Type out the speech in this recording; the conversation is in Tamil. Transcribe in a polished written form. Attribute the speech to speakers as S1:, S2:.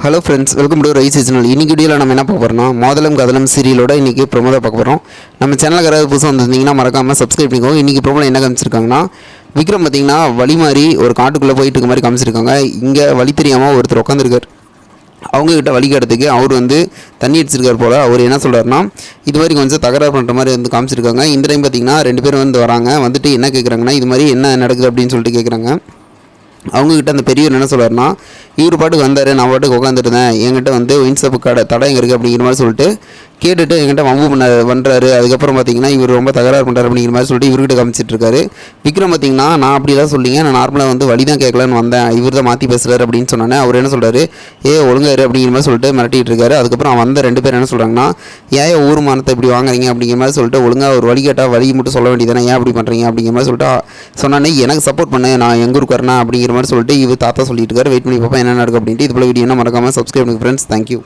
S1: Hello friends, welcome to rice seasonal. இன்றைக்கி வீடியோவில் நம்ம என்ன பார்க்க போகிறோம்னா, மோதலும் கதலும் சீரியலோட இன்றைக்கி ப்ரோமோ தான் பார்க்க போகிறோம். நம்ம சேனலுக்கு யாராவது புதுசாக வந்திருந்தீங்கன்னா மறக்காமல் சப்ஸ்கிரைப் பண்ணிக்கோங்க. இன்றைக்கி ப்ரோமோவில் என்ன காமிச்சிருக்காங்கன்னா, விக்ரம் பார்த்திங்கன்னா வழி மாதிரி ஒரு காட்டுக்குள்ளே போயிட்டு இருக்க மாதிரி காமிச்சிருக்காங்க. இங்கே வழி தெரியாமல் ஒருத்தர் உட்காந்துருக்கார். அவங்கக்கிட்ட வழி கேட்டதுக்கு அவர் தண்ணி அடிச்சிருக்கார் போல். அவர் என்ன சொல்கிறாருன்னா, இது மாதிரி கொஞ்சம் தகராறு பண்ணுற மாதிரி காமிச்சிருக்காங்க. இந்த டைம் பார்த்திங்கன்னா 2 பேர் வராங்க. வந்துட்டு என்ன கேட்குறாங்கன்னா, இது மாதிரி என்ன நடக்குது அப்படின்னு சொல்லிட்டு கேட்குறாங்க. அவங்கக்கிட்ட அந்த பெரியவர் என்ன சொல்கிறாருன்னா, இவர் பாட்டுக்கு வந்தார், நான் பாட்டுக்கு உட்காந்துருந்தேன், என்கிட்ட ஒயின் ஷாப்பு தடை எங்கே இருக்குது அப்படிங்கிற மாதிரி சொல்லிட்டு கேட்டுட்டு என்கிட்ட வம்பு பண்ணுறாரு. அதுக்கப்புறம் பார்த்தீங்கன்னா இவர் ரொம்ப தகராறு பண்ணுறாரு அப்படிங்கிற மாதிரி சொல்லிட்டு இவர்கிட்ட காமிச்சிட்ருக்காரு. விக்ரம் பார்த்தீங்கன்னா, நான் அப்படி தான் சொல்லிங்க, நான் நார்மலாக வழி தான் கேட்கலான்னு வந்தேன், இவர் தான் மாற்றி பேசுகிறாரு அப்படின்னு சொன்னானே. அவர் என்ன சொல்கிறாரு, ஒழுங்காரு அப்படிங்கிற மாதிரி சொல்லிட்டு மிரட்டிகிட்டு இருக்காரு. அதுக்கப்புறம் வந்த 2 பேர் என்ன சொல்கிறாங்கன்னா, ஏன் ஊர் மானத்தை இப்படி வாங்குறீங்க அப்படிங்கிற மாதிரி சொல்லிட்டு, ஒழுங்காக ஒரு வழி கேட்டால் வழி மட்டும் சொல்ல வேண்டியதானே, ஏன் அப்படி பண்ணுறீங்க அப்படிங்கிற மாதிரி சொல்லிட்டு சொன்னானே. எனக்கு சப்போர்ட் பண்ணு, நான் எங்கே இருக்காருனா அப்படிங்கிற மாதிரி சொல்லிட்டு இவர் தாத்தா சொல்லிட்டு இருக்காரு. வெயிட் பண்ணி பார்ப்போம் என்ன நடக்கும் அப்படின்ட்டு. இது போல வீடியோனா மறக்காமல் சப்ஸ்கிரைப் பண்ணுங்க ஃப்ரெண்ட்ஸ். தேங்க்யூ.